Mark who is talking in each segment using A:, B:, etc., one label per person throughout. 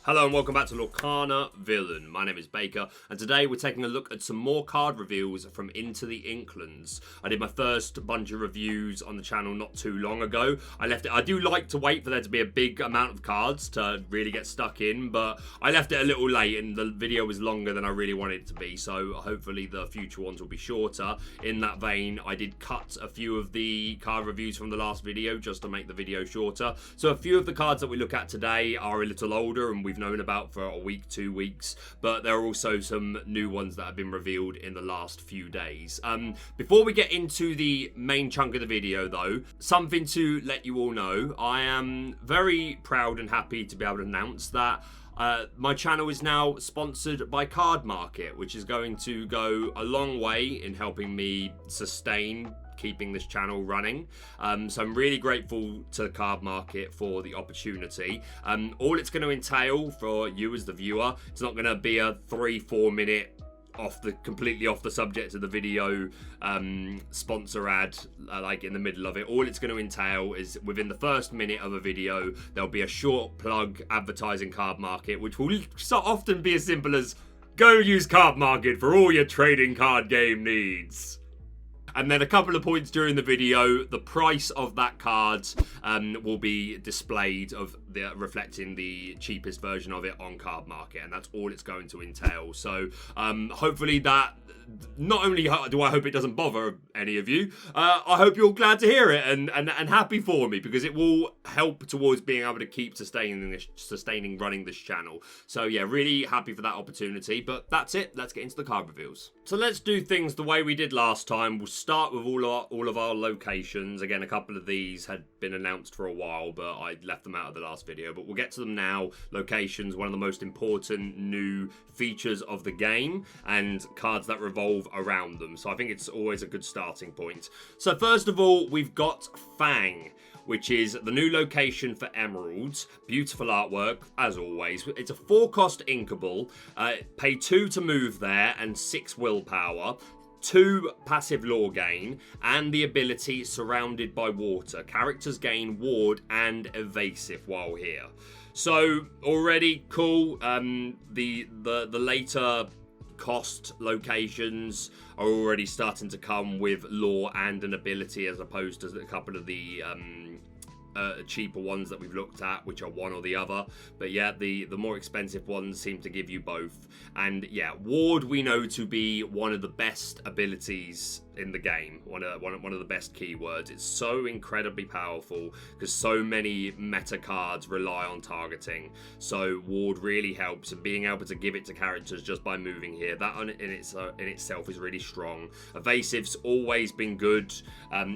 A: Hello and welcome back to Lorcana Villain. My name is Baker and today we're taking a look at some more card reveals from Into the Inklands. I did my first bunch of reviews on the channel not too long ago. I do like to wait for there to be a big amount of cards to really get stuck in, but I left it a little late and the video was longer than I really wanted it to be, so hopefully the future ones will be shorter. In that vein, I did cut a few of the card reviews from the last video just to make the video shorter. So a few of the cards that we look at today are a little older and we've known about for a week, 2 weeks, but there are also some new ones that have been revealed in the last few days. Before we get into the main chunk of the video though, something to let you all know, I am very proud and happy to be able to announce that my channel is now sponsored by Cardmarket, which is going to go a long way in helping me sustain keeping this channel running. So I'm really grateful to Cardmarket for the opportunity. All it's going to entail for you as the viewer, it's not going to be a 3-4 minute completely off the subject of the video sponsor ad like in the middle of it. All it's going to entail is within the first minute of a video there'll be a short plug advertising Cardmarket, which will so often be as simple as go use Cardmarket for all your trading card game needs. And then a couple of points during the video, the price of that card will be displayed reflecting the cheapest version of it on Cardmarket, and that's all it's going to entail. So hopefully that, not only do I hope it doesn't bother any of you, I hope you're glad to hear it and happy for me, because it will help towards being able to keep sustaining running this channel. So yeah, really happy for that opportunity. But that's it. Let's get into the card reveals. So let's do things the way we did last time. We'll start with all of our locations. Again, a couple of these had been announced for a while, but I left them out of the last video. But we'll get to them now. Locations, one of the most important new features of the game, and cards that revolve around them. So I think it's always a good starting point. So first of all, we've got Fang, which is the new location for emeralds. Beautiful artwork, as always. It's a 4-cost inkable. Pay 2 to move there and 6 willpower. 2 passive lore gain, and the ability Surrounded by Water. Characters gain ward and evasive while here. So already cool. The later cost locations are already starting to come with lore and an ability, as opposed to a couple of the cheaper ones that we've looked at, which are one or the other. But yeah, the more expensive ones seem to give you both. And yeah, ward we know to be one of the best abilities in the game, one of the best keywords. It's so incredibly powerful because so many meta cards rely on targeting. So ward really helps, and being able to give it to characters just by moving here, that in itself is really strong. Evasive's always been good,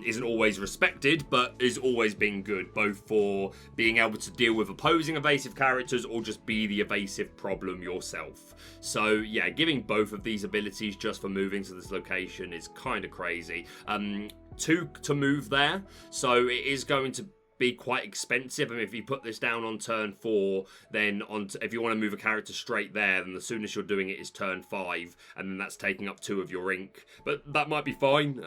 A: isn't always respected, but is always been good, both for being able to deal with opposing evasive characters or just be the evasive problem yourself. So yeah, giving both of these abilities just for moving to this location is kind of crazy. 2 to move there, so it is going to be quite expensive. I mean, if you put this down on turn 4, then if you want to move a character straight there, then the soonest you're doing it is turn 5, and then that's taking up 2 of your ink. But that might be fine.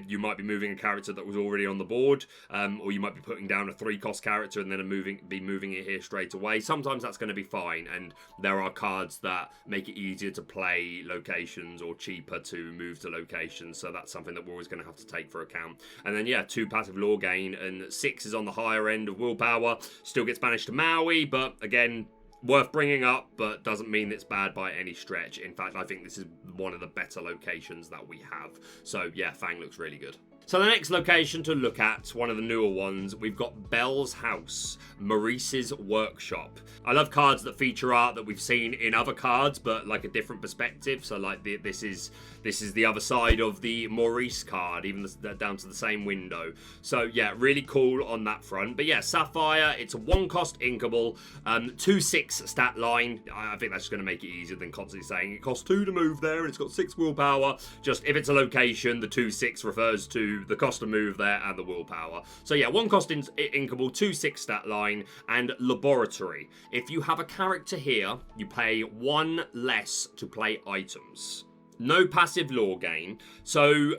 A: You might be moving a character that was already on the board, or you might be putting down a 3-cost character and then be moving it here straight away. Sometimes that's going to be fine, and there are cards that make it easier to play locations or cheaper to move to locations, so that's something that we're always going to have to take for account. And then yeah, 2 passive lore gain, and 6 is on the higher end of willpower. Still gets banished to Maui, but again, worth bringing up, but doesn't mean it's bad by any stretch. In fact, I think this is one of the better locations that we have. So yeah, Fang looks really good. So the next location to look at, one of the newer ones, we've got Belle's house, Maurice's workshop. I love cards that feature art that we've seen in other cards, but like a different perspective. So like this is the other side of the Maurice card, even down to the same window. So yeah, really cool on that front. But yeah, Sapphire, it's a 1-cost inkable, 2/6 stat line. I think that's just going to make it easier than constantly saying it costs 2 to move there and it's got 6 willpower. Just if it's a location, the 2/6 refers to the cost to move there and the willpower. So yeah, 1-cost inkable, 2/6 stat line, and laboratory. If you have a character here, you pay 1 less to play items. No passive lore gain. So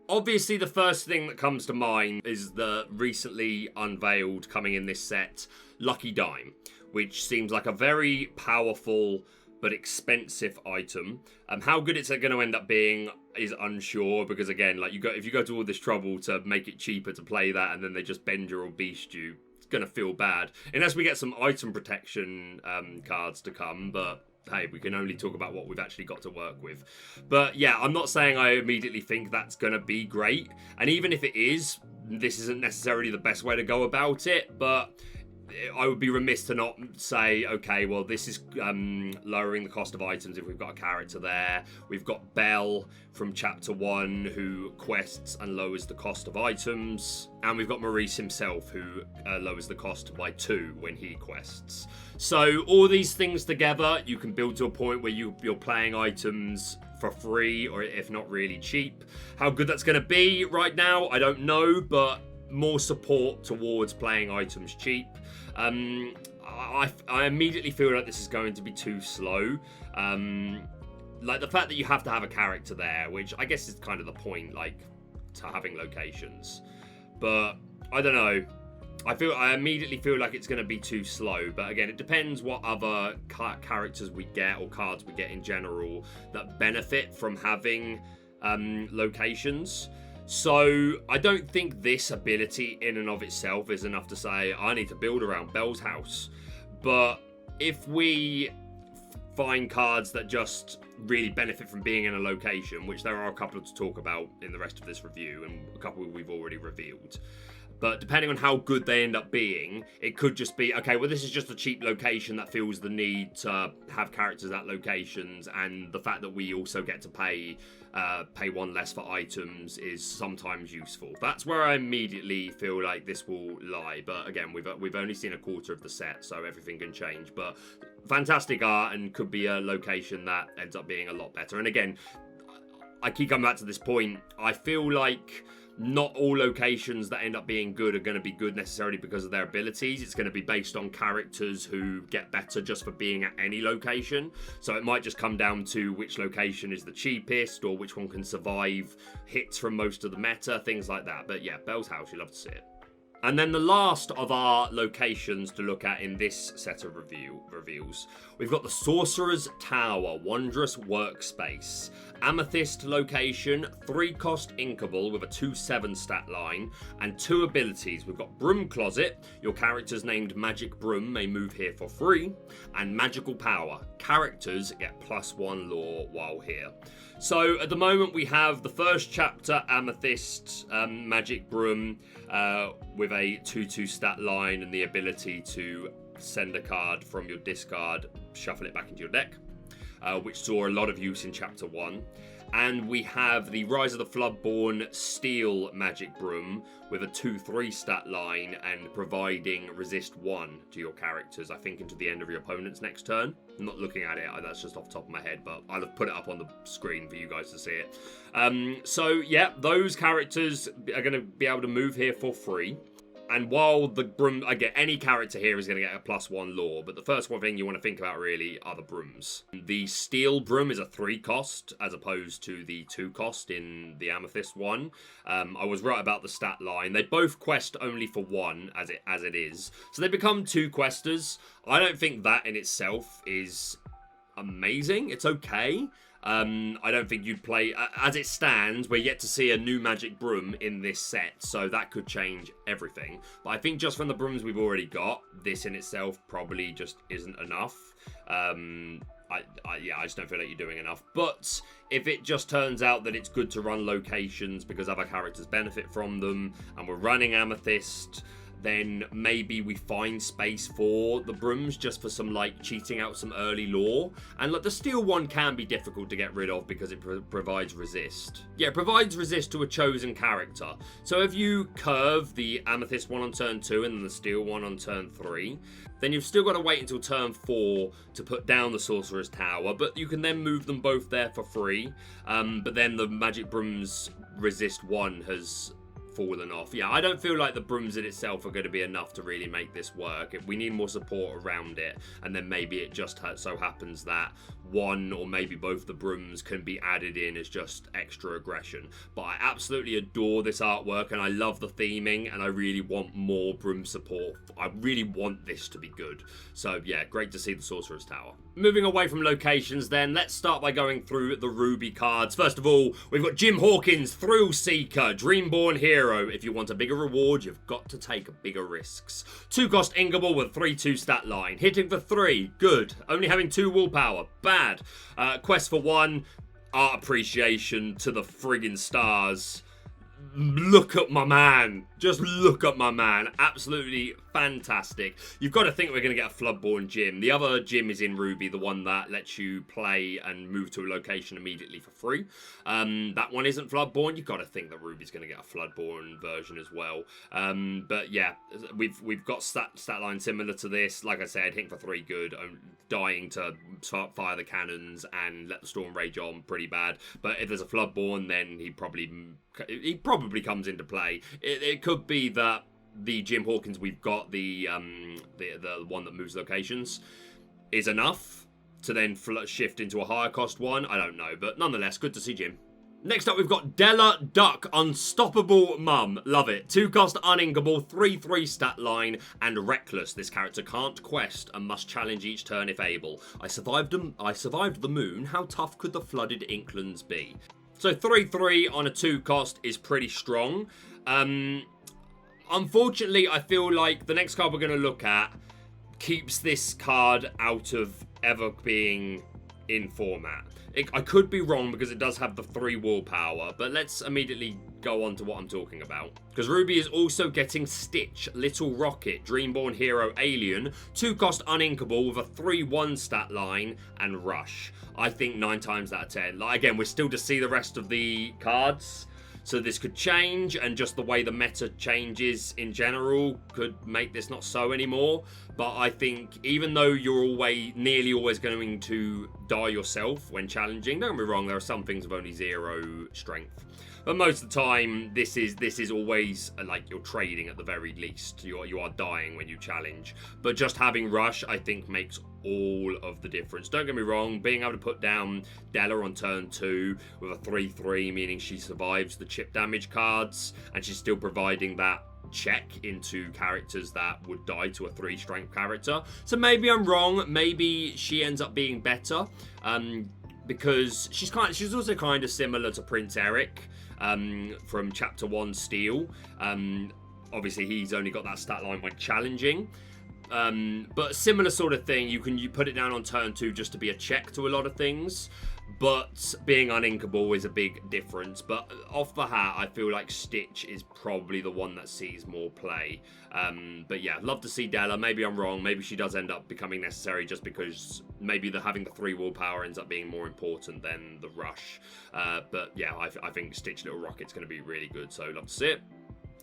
A: obviously the first thing that comes to mind is the recently unveiled, coming in this set, Lucky Dime, which seems like a very powerful but expensive item. How good it's going to end up being is unsure, because again, like if you go to all this trouble to make it cheaper to play that, and then they just bend you or beast you, it's going to feel bad. Unless we get some item protection cards to come, but hey, we can only talk about what we've actually got to work with. But yeah, I'm not saying I immediately think that's going to be great. And even if it is, this isn't necessarily the best way to go about it, but I would be remiss to not say, okay, well, this is lowering the cost of items if we've got a character there. We've got Belle from Chapter 1, who quests and lowers the cost of items. And we've got Maurice himself, who lowers the cost by 2 when he quests. So all these things together, you can build to a point where you're playing items for free, or if not really cheap. How good that's going to be right now, I don't know, but more support towards playing items cheap. I immediately feel like this is going to be too slow. Like the fact that you have to have a character there, which I guess is kind of the point, like, to having locations. But I don't know. I immediately feel like it's going to be too slow. But again, it depends what other characters we get, or cards we get in general, that benefit from having locations. So I don't think this ability in and of itself is enough to say I need to build around Belle's house. But if we find cards that just really benefit from being in a location, which there are a couple to talk about in the rest of this review, and a couple we've already revealed. But depending on how good they end up being, it could just be, okay, well, this is just a cheap location that feels the need to have characters at locations, and the fact that we also get to pay 1 less for items is sometimes useful. That's where I immediately feel like this will lie. But again, we've only seen a quarter of the set, so everything can change. But fantastic art, and could be a location that ends up being a lot better. And again, I keep coming back to this point. I feel like not all locations that end up being good are going to be good necessarily because of their abilities. It's going to be based on characters who get better just for being at any location. So it might just come down to which location is the cheapest, or which one can survive hits from most of the meta, things like that. But yeah, Belle's house, you love to see it. And then the last of our locations to look at in this set of reveals, we've got the Sorcerer's Tower, Wondrous Workspace. Amethyst location, 3-cost inkable with a 2/7 stat line, and 2 abilities. We've got Broom Closet, your characters named Magic Broom may move here for free, and Magical Power, characters get +1 lore while here. So at the moment we have the first chapter, Amethyst, Magic Broom, with a 2/2 stat line and the ability to send a card from your discard, shuffle it back into your deck, which saw a lot of use in Chapter 1. And we have the Rise of the Floodborn Steel Magic Broom with a 2/3 stat line and providing resist 1 to your characters, I think, into the end of your opponent's next turn. I'm not looking at it, that's just off the top of my head, but I'll have put it up on the screen for you guys to see it. So yeah, those characters are going to be able to move here for free. And while the broom, again, any character here is going to get a +1 lore, but the first one thing you want to think about really are the brooms. The steel broom is a 3-cost as opposed to the 2-cost in the Amethyst one. I was right about the stat line. They both quest only for 1 as it is, so they become 2 questers. I don't think that in itself is amazing. It's okay. I don't think you'd play, as it stands, we're yet to see a new Magic Broom in this set, so that could change everything. But I think just from the brooms we've already got, this in itself probably just isn't enough. I just don't feel like you're doing enough. But if it just turns out that it's good to run locations because other characters benefit from them, and we're running Amethyst, then maybe we find space for the brooms just for some, like, cheating out some early lore. And like the steel one can be difficult to get rid of because it provides resist. Yeah, it provides resist to a chosen character. So if you curve the Amethyst one on turn 2 and then the steel one on turn 3, then you've still got to wait until turn 4 to put down the Sorcerer's Tower, but you can then move them both there for free. But then the Magic Broom's resist 1 has fallen off. Yeah, I don't feel like the brooms in itself are going to be enough to really make this work. We need more support around it, and then maybe it just so happens that one or maybe both the brooms can be added in as just extra aggression. But I absolutely adore this artwork, and I love the theming, and I really want more broom support. I really want this to be good. So yeah, great to see the Sorcerer's Tower. Moving away from locations then, let's start by going through the Ruby cards. First of all, we've got Jim Hawkins, Thrill Seeker, Dreamborn Hero. If you want a bigger reward, you've got to take bigger risks. 2-cost Inkable with 3/2 stat line. Hitting for 3, good. Only having 2 willpower, bad. Quest for 1, art appreciation to the friggin' stars. Look at my man. Just look at my man. Absolutely fantastic. You've got to think we're going to get a Floodborn gym. The other gym is in Ruby, the one that lets you play and move to a location immediately for free. That one isn't Floodborn. You've got to think that Ruby's going to get a Floodborn version as well. But yeah, we've got stat line similar to this. Like I said, hitting for 3, good. Dying to fire the cannons and let the storm rage on, pretty bad. But if there's a Floodborn, then he probably comes into play. It could be that the Jim Hawkins we've got, the one that moves locations, is enough to then shift into a higher cost one. I don't know, but nonetheless, good to see Jim. Next up, we've got Della Duck, Unstoppable Mum. Love it. 2-cost Uninkable, 3/3 stat line, and Reckless. This character can't quest and must challenge each turn if able. I survived the moon. How tough could the flooded Inklands be? So 3/3 on a 2-cost is pretty strong. Unfortunately, I feel like the next card we're going to look at keeps this card out of ever being in format. I could be wrong because it does have the 3 willpower, but let's immediately go on to what I'm talking about. Because Ruby is also getting Stitch, Little Rocket, Dreamborn Hero, Alien, 2-cost Uninkable with a 3/1 stat line, and Rush. I think 9 times out of 10. Like, again, we're still to see the rest of the cards, so this could change, and just the way the meta changes in general could make this not so anymore. But I think even though you're nearly always going to die yourself when challenging, don't get me wrong, there are some things with only 0 strength. But most of the time, this is always like you're trading at the very least. You are dying when you challenge. But just having Rush, I think, makes all of the difference. Don't get me wrong, being able to put down Della on turn 2 with a 3/3, meaning she survives the chip damage cards, and she's still providing that check into characters that would die to a 3 strength character. So maybe I'm wrong. Maybe she ends up being better. Because she's also kind of similar to Prince Eric from Chapter 1 Steel. Obviously, he's only got that stat line when challenging. But similar sort of thing. You put it down on turn 2 just to be a check to a lot of things. But being uninkable is a big difference. But off the hat, I feel like Stitch is probably the one that sees more play. But yeah, love to see Della. Maybe I'm wrong. Maybe she does end up becoming necessary just because maybe having the 3 willpower ends up being more important than the Rush. But yeah, I think Stitch Little Rocket's going to be really good. So love to see it.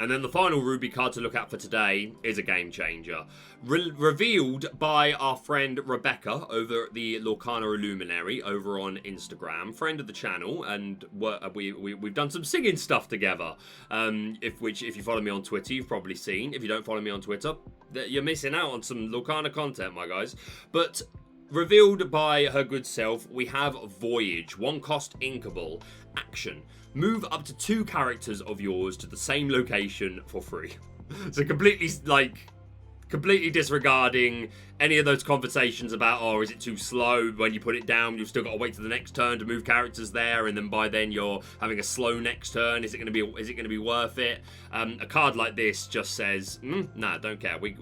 A: And then the final Ruby card to look at for today is a game changer. Revealed by our friend Rebecca over at the Lorcana Illuminary over on Instagram. Friend of the channel, and we've done some singing stuff together. If you follow me on Twitter, you've probably seen. If you don't follow me on Twitter, you're missing out on some Lorcana content, my guys. But revealed by her good self, we have Voyage, 1-cost Inkable, action. Move up to 2 characters of yours to the same location for free. So completely disregarding any of those conversations about, oh, is it too slow? When you put it down, you've still got to wait to the next turn to move characters there, and then by then you're having a slow next turn. Is it going to be worth it? A card like this just says, nah, don't care. We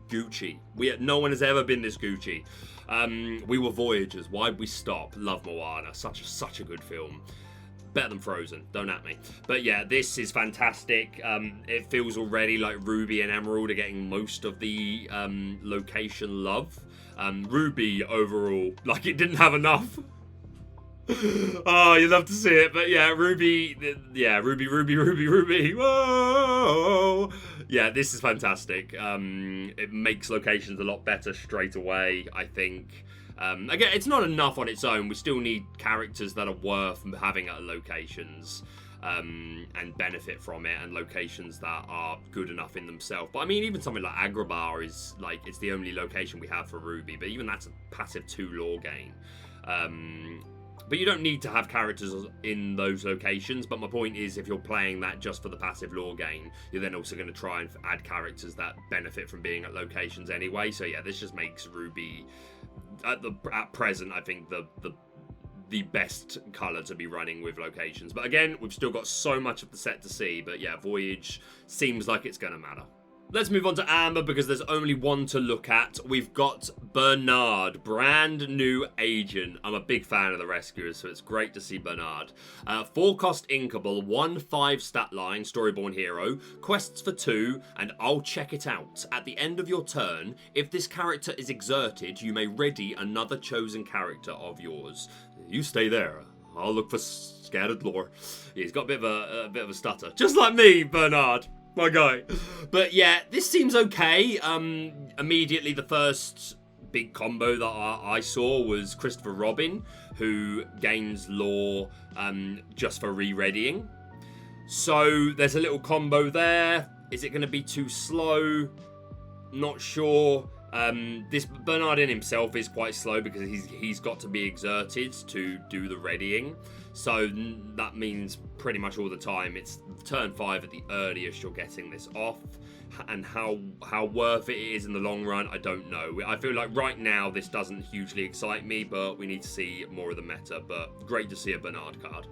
A: Gucci. No one has ever been this Gucci. We were Voyagers. Why'd we stop? Love Moana. Such a good film. Better than Frozen, don't at me. But yeah, this is fantastic. It feels already like Ruby and Emerald are getting most of the location love. Ruby overall, like it didn't have enough. Oh, you love to see it. But yeah, Ruby. Whoa! Yeah, this is fantastic. It makes locations a lot better straight away, I think. Again, it's not enough on its own. We still need characters that are worth having at locations. And benefit from it, and locations that are good enough in themselves. But I mean, even something like Agrabah is like, it's the only location we have for Ruby, but even that's a passive 2 lore gain. But you don't need to have characters in those locations. But my point is, if you're playing that just for the passive lore gain, you're then also going to try and add characters that benefit from being at locations anyway. So yeah, this just makes Ruby at present, I think the best colour to be running with locations. But again, we've still got so much of the set to see. But yeah, Voyage seems like it's going to matter. Let's move on to Amber, because there's only one to look at. We've got Bernard, brand new agent. I'm a big fan of the Rescuers, so it's great to see Bernard. 4-cost inkable, 1/5 stat line, Storyborn hero, quests for 2, and I'll check it out. At the end of your turn, if this character is exerted, you may ready another chosen character of yours. You stay there. I'll look for scattered lore. Yeah, he's got a bit of a stutter, just like me, Bernard. My guy. But yeah, this seems okay. Immediately the first big combo that I saw was Christopher Robin, who gains lore just for re-readying. So there's a little combo there. Is it going to be too slow? Not sure. This Bernard in himself is quite slow because he's got to be exerted to do the readying. So that means pretty much all the time it's turn 5 at the earliest you're getting this off. And how worth it is in the long run, I don't know. I feel like right now this doesn't hugely excite me, but we need to see more of the meta. But great to see a Bernard card.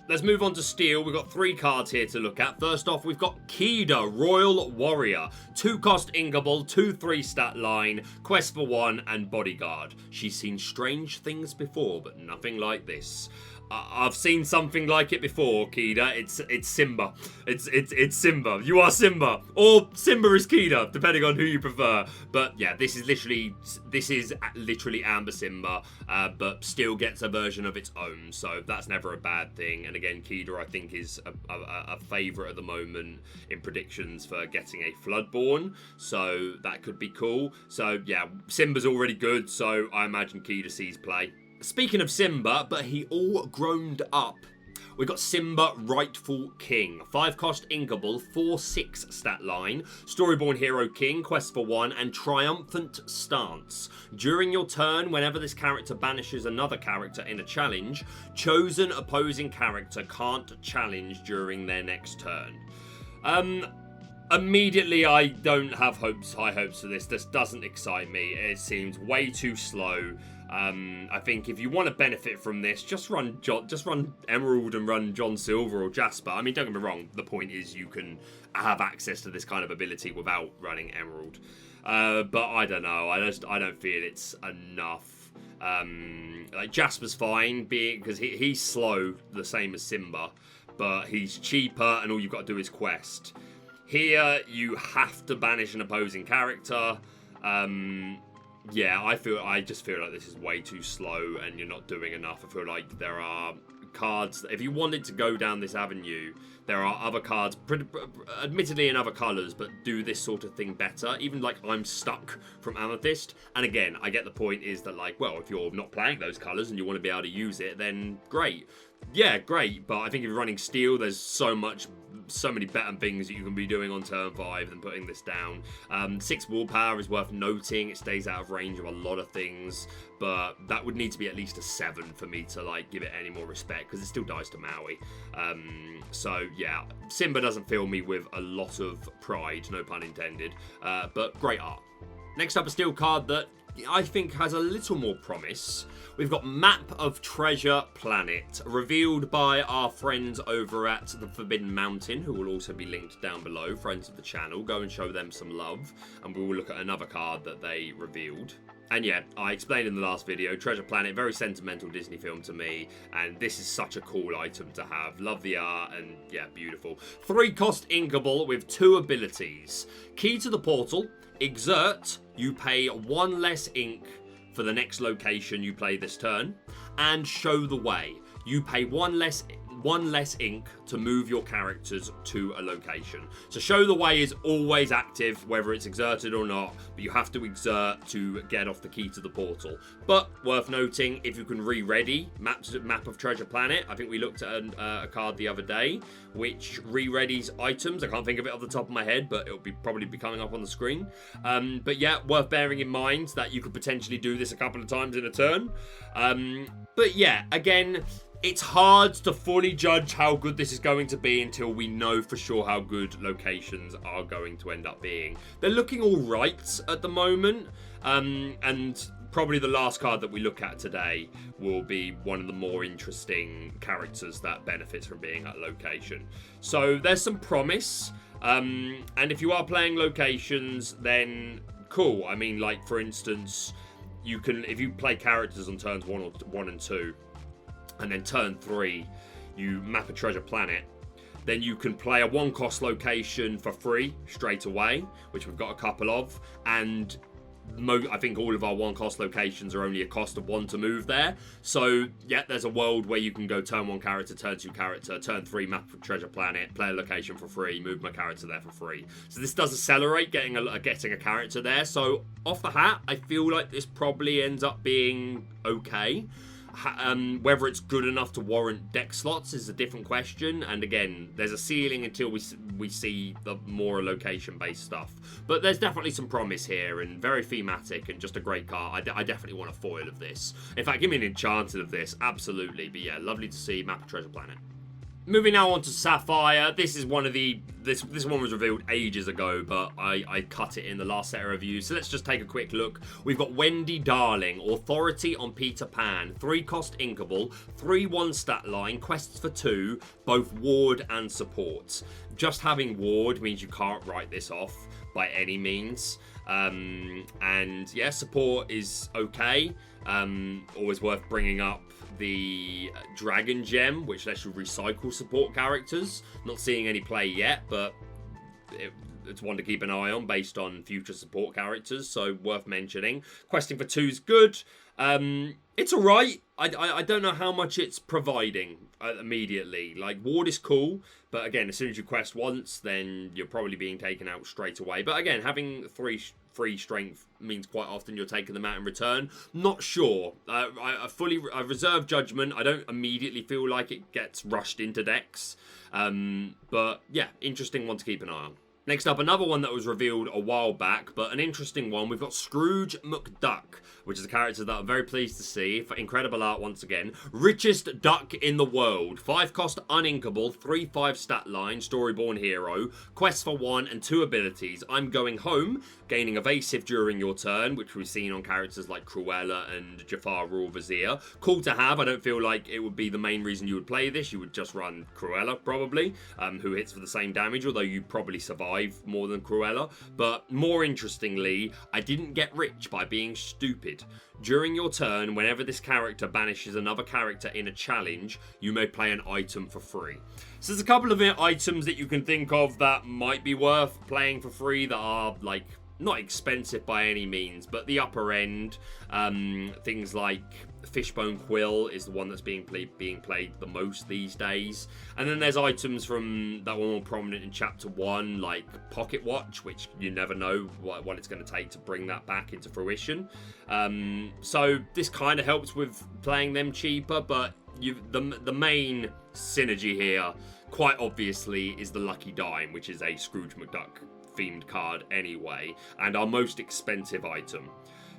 A: Let's move on to Steel. We've got 3 cards here to look at. First off, we've got Kida, Royal Warrior. 2-cost inkable, 2/3 stat line, quest for 1, and bodyguard. She's seen strange things before, but nothing like this. I've seen something like it before, Kida. It's Simba. It's Simba. You are Simba. Or Simba is Kida, depending on who you prefer. But yeah, this is literally Amber Simba, but still gets a version of its own. So that's never a bad thing. And again, Kida, I think, is a favourite at the moment in predictions for getting a Floodborn. So that could be cool. So yeah, Simba's already good. So I imagine Kida sees play. Speaking of Simba, but he all grown up. We've got Simba, Rightful King. 5-cost inkable, 4/6 stat line, Storyborn Hero King, quest for 1, and Triumphant Stance. During your turn, whenever this character banishes another character in a challenge, chosen opposing character can't challenge during their next turn. Immediately, I don't have high hopes for this. This doesn't excite me. It seems way too slow. I think if you want to benefit from this, just run Emerald and run John Silver or Jasper. I mean, don't get me wrong. The point is you can have access to this kind of ability without running Emerald. But I don't know. I don't feel it's enough. Like Jasper's fine, because he's slow, the same as Simba, but he's cheaper, and all you've got to do is quest. Here, you have to banish an opposing character. Yeah, I just feel like this is way too slow and you're not doing enough. I feel like there are cards, if you wanted to go down this avenue, there are other cards, admittedly in other colours, but do this sort of thing better. Even like I'm Stuck from Amethyst. And again, I get the point is that like, well, if you're not playing those colours and you want to be able to use it, then great. Yeah, great. But I think if you're running Steel, there's so many better things that you can be doing on turn 5 than putting this down. 6 willpower is worth noting. It stays out of range of a lot of things, but that would need to be at least a 7 for me to like give it any more respect, because it still dies to Maui. So yeah, Simba doesn't fill me with a lot of pride, no pun intended, but great art. Next up, a Steel card that I think has a little more promise. We've got Map of Treasure Planet, revealed by our friends over at the Forbidden Mountain, who will also be linked down below, friends of the channel. Go and show them some love, and we will look at another card that they revealed. And yeah, I explained in the last video, Treasure Planet, very sentimental Disney film to me, and this is such a cool item to have. Love the art, and yeah, beautiful. 3-cost inkable with 2 abilities. Key to the Portal, Exert, you pay 1 less ink for the next location you play this turn, and Show the Way. You pay one less one less ink to move your characters to a location. So Show the Way is always active, whether it's exerted or not, but you have to exert to get off the key to the portal. But worth noting, if you can re-ready Map of Treasure Planet, I think we looked at a card the other day, which re-readies items. I can't think of it off the top of my head, but it'll probably be coming up on the screen. But yeah, worth bearing in mind that you could potentially do this a couple of times in a turn. But yeah, again, it's hard to fully judge how good this is going to be until we know for sure how good locations are going to end up being. They're looking all right at the moment, and probably the last card that we look at today will be one of the more interesting characters that benefits from being at location. So there's some promise, and if you are playing locations, then cool. I mean, like, for instance, you can, if you play characters on turns 1 and 2, and then turn 3, you map a treasure planet, then you can play a 1-cost location for free straight away, which we've got a couple of, and I think all of our 1-cost locations are only a cost of 1 to move there. So yeah, there's a world where you can go turn 1 character, turn 2 character, turn 3 map for treasure planet, play a location for free, move my character there for free. So this does accelerate getting a character there. So off the hat, I feel like this probably ends up being okay. Whether it's good enough to warrant deck slots is a different question, and again, there's a ceiling until we see the more location-based stuff. But there's definitely some promise here, and very thematic, and just a great card. I definitely want a foil of this. In fact, give me an enchanted of this, absolutely. But yeah, lovely to see Map of Treasure Planet. Moving now on to Sapphire. This is one of the... This one was revealed ages ago, but I cut it in the last set of reviews. So let's just take a quick look. We've got Wendy Darling, Authority on Peter Pan. 3-cost inkable, 3/1 stat line, quests for 2, both ward and support. Just having ward means you can't write this off by any means. And yeah, support is okay. Always worth bringing up the Dragon Gem, which lets you recycle support characters. Not seeing any play yet, but it's one to keep an eye on based on future support characters, so worth mentioning. Questing for 2 is good. It's alright. I don't know how much it's providing immediately. Like, ward is cool, but again, as soon as you quest once, then you're probably being taken out straight away. But again, having 3 free strength means quite often you're taking them out in return. Not sure. I reserve judgment. I don't immediately feel like it gets rushed into decks. But yeah, interesting one to keep an eye on. Next up, another one that was revealed a while back, but an interesting one. We've got Scrooge McDuck, which is a character that I'm very pleased to see. For incredible art once again. Richest duck in the world. 5-cost uninkable, 3/5 stat line, storyborn hero. Quest for 1 and 2 abilities. I'm going home, gaining evasive during your turn, which we've seen on characters like Cruella and Jafar Rule Vizier. Cool to have. I don't feel like it would be the main reason you would play this. You would just run Cruella, probably, who hits for the same damage, although you probably survive more than Cruella. But more interestingly, I didn't get rich by being stupid. During your turn, whenever this character banishes another character in a challenge, you may play an item for free. So there's a couple of items that you can think of that might be worth playing for free that are, like, not expensive by any means, but the upper end, things like Fishbone Quill is the one that's being played the most these days. And then there's items from that were more prominent in Chapter 1, like Pocket Watch, which you never know what it's going to take to bring that back into fruition. So this kind of helps with playing them cheaper, but the main synergy here, quite obviously, is the Lucky Dime, which is a Scrooge McDuck themed card anyway, and our most expensive item.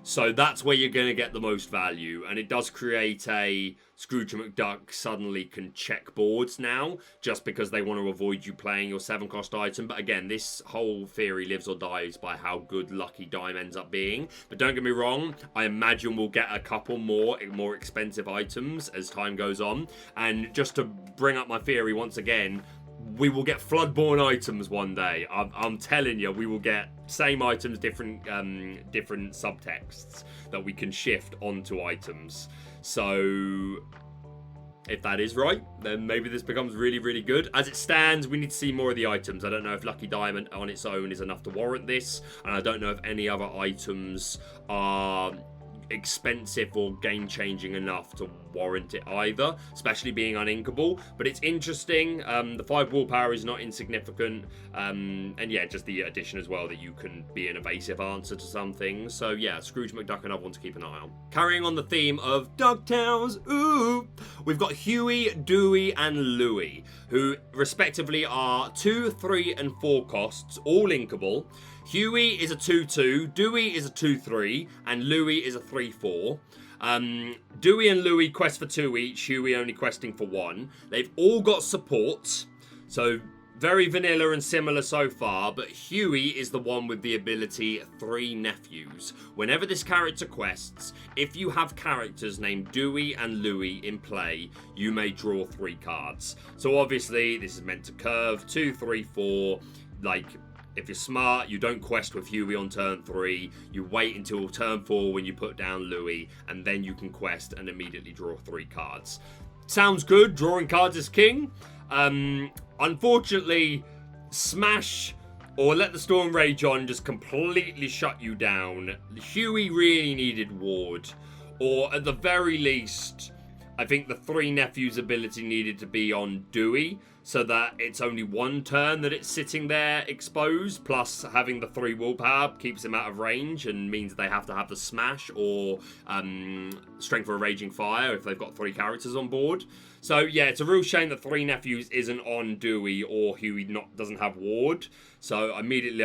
A: So that's where you're going to get the most value, and it does create a Scrooge McDuck suddenly can check boards now, just because they want to avoid you playing your 7-cost item. But again, this whole theory lives or dies by how good Lucky Dime ends up being. But don't get me wrong, I imagine we'll get a couple more expensive items as time goes on. And just to bring up my theory once again, we will get Floodborn items one day. I'm telling you, we will get same items, different subtexts that we can shift onto items. So if that is right, then maybe this becomes really, really good. As it stands, we need to see more of the items. I don't know if Lucky Diamond on its own is enough to warrant this, and I don't know if any other items are expensive or game-changing enough to warrant it either, especially being uninkable. But it's interesting. The 5 willpower is not insignificant, and yeah, just the addition as well that you can be an evasive answer to some things. So yeah, Scrooge McDuck, another one to keep an eye on. Carrying on the theme of DuckTales, ooh, we've got Huey, Dewey, and Louie, who respectively are 2, 3, and 4 costs, all inkable. Huey is a 2/2, Dewey is a 2/3, and Louie is a 3/4. Dewey and Louie quest for 2 each, Huey only questing for 1. They've all got support, so very vanilla and similar so far, but Huey is the one with the ability 3 nephews. Whenever this character quests, if you have characters named Dewey and Louie in play, you may draw 3 cards. So obviously, this is meant to curve 2, 3, 4, like... If you're smart, you don't quest with Huey on turn 3. You wait until turn 4 when you put down Louie, and then you can quest and immediately draw 3 cards. Sounds good. Drawing cards is king. Unfortunately, Smash or Let the Storm Rage On just completely shut you down. Huey really needed Ward, or at the very least, I think the 3 nephews ability needed to be on Dewey, so that it's only 1 turn that it's sitting there exposed, plus having the 3 willpower keeps him out of range and means they have to have the Smash or Strength of a Raging Fire if they've got 3 characters on board. So yeah, it's a real shame that 3 nephews isn't on Dewey, or Huey doesn't have Ward. So immediately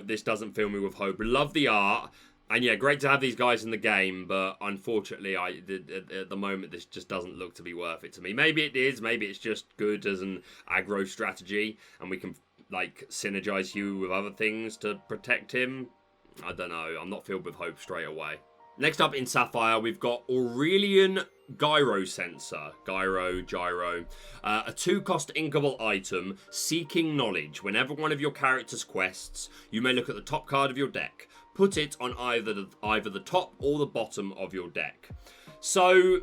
A: this doesn't fill me with hope. Love the art. And yeah, great to have these guys in the game, but unfortunately, at the moment, this just doesn't look to be worth it to me. Maybe it is, maybe it's just good as an aggro strategy, and we can, like, synergize Huey with other things to protect him. I don't know, I'm not filled with hope straight away. Next up in Sapphire, we've got Aurelian Gyrosensor. Gyro. A 2-cost inkable item, Seeking Knowledge. Whenever one of your character's quests, you may look at the top card of your deck. Put it on either the top or the bottom of your deck. So,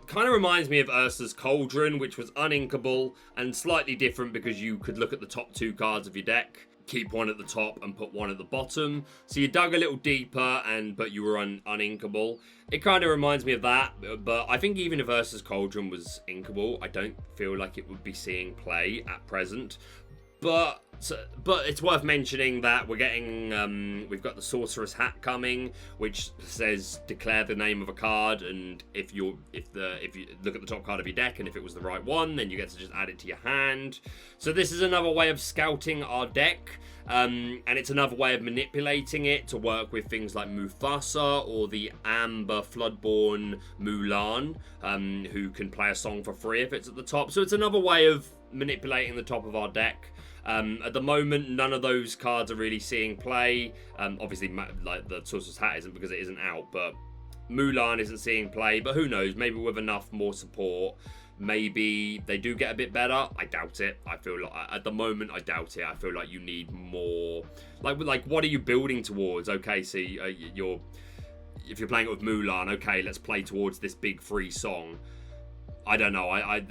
A: kind of reminds me of Ursa's Cauldron, which was uninkable and slightly different because you could look at the top 2 cards of your deck, keep one at the top and put one at the bottom. So you dug a little deeper, but you were uninkable. It kind of reminds me of that, but I think even if Ursa's Cauldron was inkable, I don't feel like it would be seeing play at present. But it's worth mentioning that we're getting we've got the Sorcerer's Hat coming, which says declare the name of a card, and if you look at the top card of your deck and if it was the right one, then you get to just add it to your hand. So this is another way of scouting our deck, and it's another way of manipulating it to work with things like Mufasa or the Amber Floodborn Mulan, who can play a song for free if it's at the top. So it's another way of manipulating the top of our deck. At the moment, none of those cards are really seeing play. Obviously, like the Sorcerer's Hat isn't because it isn't out, but Mulan isn't seeing play. But who knows? Maybe with enough more support, maybe they do get a bit better. I doubt it. I feel like at the moment, I doubt it. I feel like you need more. Like what are you building towards? Okay, so if you're playing it with Mulan, okay, let's play towards this big free song. I don't know.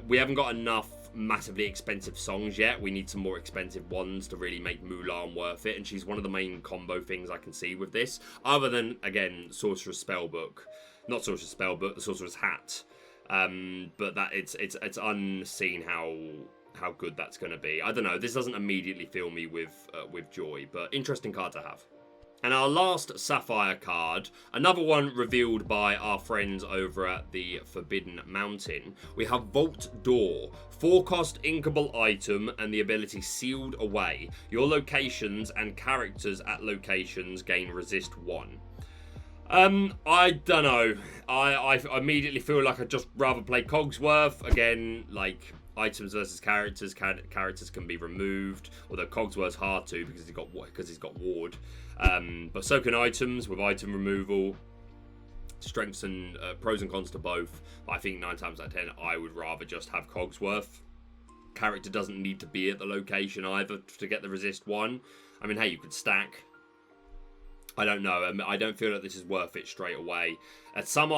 A: We haven't got enough massively expensive songs yet. We need some more expensive ones to really make Mulan worth it, and she's one of the main combo things I can see with this, other than, again, Sorcerer's Spellbook. Not Sorcerer's Spellbook, the Sorcerer's Hat. But that it's unseen how good that's going to be. I don't know, this doesn't immediately fill me with joy, but interesting card to have. And our last Sapphire card, another one revealed by our friends over at the Forbidden Mountain. We have Vault Door, 4-cost inkable item and the ability Sealed Away. Your locations and characters at locations gain resist 1. I don't know. I immediately feel like I'd just rather play Cogsworth. Again, like, items versus characters. Characters can be removed, although Cogsworth's hard to because he's got Ward. But so can items with item removal. Strengths and pros and cons to both. But I think 9 times out of 10, I would rather just have Cogsworth. Character doesn't need to be at the location either to get the resist 1. I mean, hey, you could stack. I don't know. I don't feel like this is worth it straight away. At some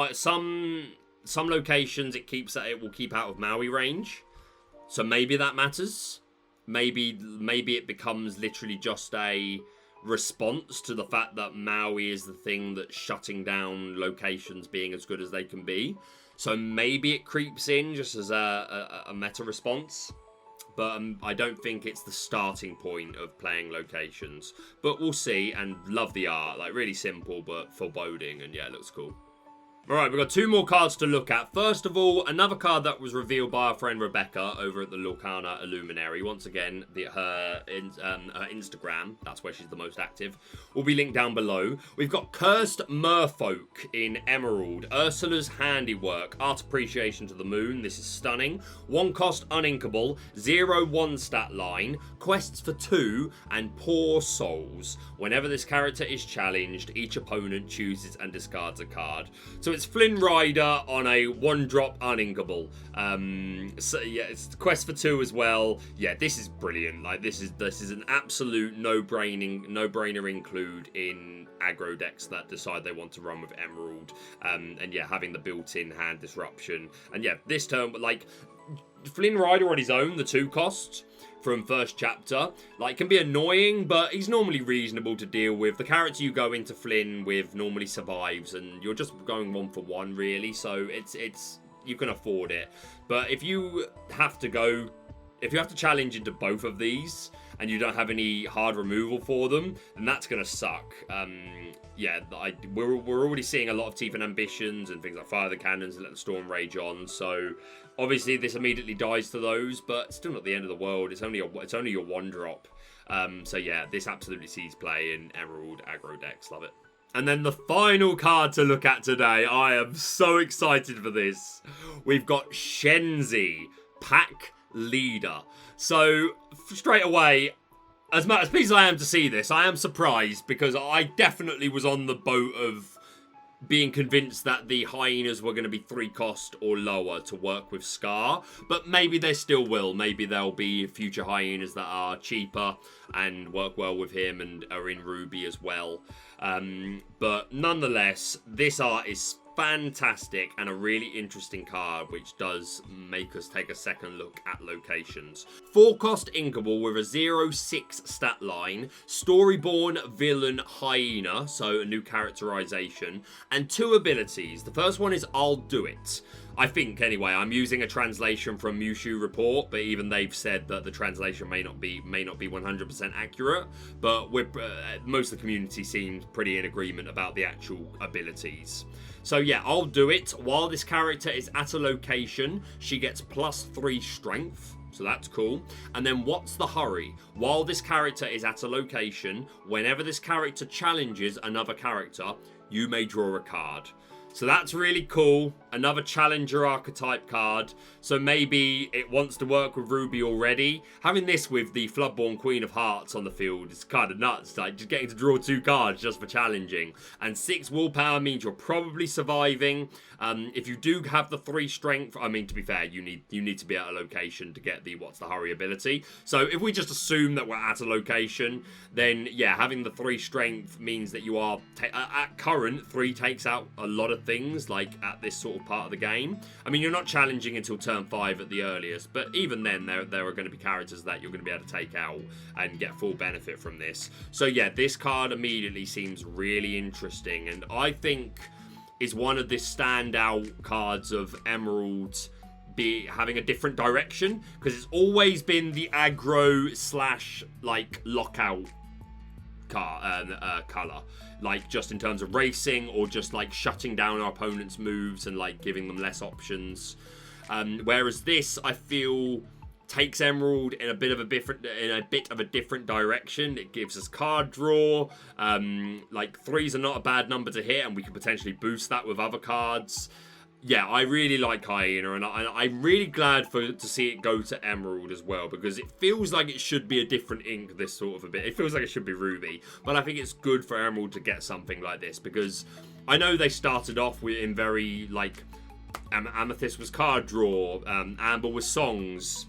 A: locations, it will keep out of Maui range. So maybe that matters. Maybe it becomes literally just a response to the fact that Maui is the thing that's shutting down locations being as good as they can be. So maybe it creeps in just as a meta response. But I don't think it's the starting point of playing locations. But we'll see, and love the art. Like, really simple, but foreboding, and yeah, it looks cool. Alright, we've got 2 more cards to look at. First of all, another card that was revealed by our friend Rebecca over at the Lorcana Illuminary. Once again, her Instagram, that's where she's the most active, will be linked down below. We've got Cursed Merfolk in Emerald. Ursula's Handiwork. Art Appreciation to the Moon. This is stunning. 1 cost, uninkable. 0/1 stat line. Quests for 2, and Poor Souls. Whenever this character is challenged, each opponent chooses and discards a card. So it's Flynn Rider on a 1-drop uninkable. So yeah, it's quest for 2 as well. Yeah, this is brilliant. Like, this is an absolute no-brainer include in aggro decks that decide they want to run with Emerald. And yeah, having the built-in hand disruption. And yeah, this turn, like, Flynn Rider on his own, the 2 costs from first chapter, like, can be annoying, but he's normally reasonable to deal with. The character you go into Flynn with normally survives, and you're just going 1 for 1 really, so it's you can afford it. But if you have to challenge into both of these and you don't have any hard removal for them, then that's gonna suck. Yeah, we're already seeing a lot of Teeth and Ambitions and things like Fire the Cannons and Let the Storm Rage on, so obviously this immediately dies to those, but still not the end of the world. It's only your 1-drop. So yeah, this absolutely sees play in Emerald aggro decks. Love it. And then the final card to look at today. I am so excited for this. We've got Shenzi, Pack Leader. So straight away, as pleased as I am to see this, I am surprised because I definitely was on the boat of being convinced that the hyenas were going to be 3 cost or lower to work with Scar, but maybe they still will. Maybe there'll be future hyenas that are cheaper and work well with him and are in Ruby as well. But nonetheless, this art is fantastic and a really interesting card, which does make us take a second look at locations. 4 cost inkable with a 0/6 stat line, Storyborn Villain Hyena, so a new characterization, and 2 abilities. The first one is I'll Do It. I think, anyway, I'm using a translation from Mushu Report, but even they've said that the translation may not be 100% accurate, but most of the community seems pretty in agreement about the actual abilities. So yeah, I'll Do It. While this character is at a location, she gets +3 strength. So that's cool. And then What's the Hurry? While this character is at a location, whenever this character challenges another character, you may draw a card. So that's really cool. Another challenger archetype card. So maybe it wants to work with Ruby already. Having this with the Floodborn Queen of Hearts on the field is kind of nuts. Like, just getting to draw 2 cards just for challenging. And 6 willpower means you're probably surviving. If you do have the 3 strength, I mean, to be fair, you need to be at a location to get the What's the Hurry ability. So if we just assume that we're at a location, then yeah, having the 3 strength means that you are, at current, 3 takes out a lot of things, like at this sort of part of the game. I mean, you're not challenging until turn 5 at the earliest, but even then there are going to be characters that you're going to be able to take out and get full benefit from this. So yeah, this card immediately seems really interesting, and I think is one of the standout cards of Emerald having a different direction, because it's always been the aggro / like lockout color, like just in terms of racing or just like shutting down our opponent's moves and like giving them less options. Whereas this, I feel, takes Emerald in a bit of a different direction. It gives us card draw. Like 3s are not a bad number to hit, and we can potentially boost that with other cards. Yeah, I really like Hyena, and I'm really glad to see it go to Emerald as well, because it feels like it should be a different ink, this sort of a bit. It feels like it should be Ruby, but I think it's good for Emerald to get something like this, because I know they started off in very, like, Amethyst was card draw, Amber was songs,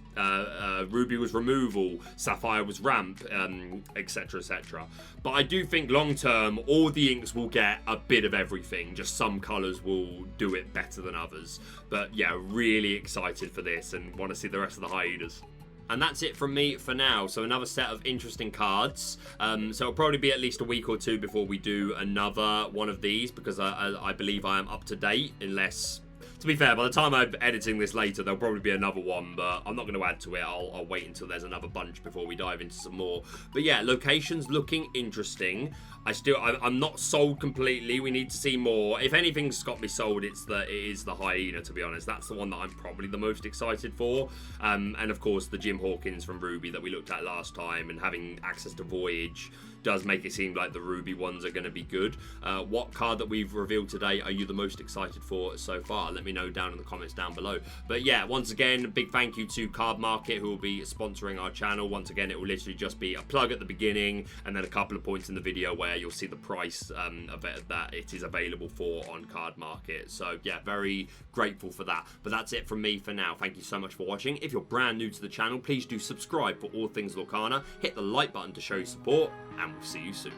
A: Ruby was removal, Sapphire was ramp, etc, etc. But I do think long term, all the inks will get a bit of everything. Just some colours will do it better than others. But yeah, really excited for this and want to see the rest of the hyenas. And that's it from me for now. So another set of interesting cards. So it'll probably be at least a week or two before we do another one of these, because I believe I am up to date, unless... To be fair, by the time I'm editing this later, there'll probably be another one, but I'm not going to add to it. I'll wait until there's another bunch before we dive into some more. But yeah, locations looking interesting. I'm not sold completely. We need to see more. If anything's got me sold, it is the hyena, to be honest. That's the one that I'm probably the most excited for. And of course, the Jim Hawkins from Ruby that we looked at last time, and having access to Voyage does make it seem like the Ruby ones are going to be good. What card that we've revealed today are you the most excited for so far? Let me know down in the comments down below. But yeah, once again, big thank you to Cardmarket, who will be sponsoring our channel. Once again, it will literally just be a plug at the beginning, and then a couple of points in the video where you'll see the price of it, that it is available for on Cardmarket. So yeah, very grateful for that. But that's it from me for now. Thank you so much for watching. If you're brand new to the channel, please do subscribe for all things Lorcana. Hit the like button to show your support, and we'll see you soon.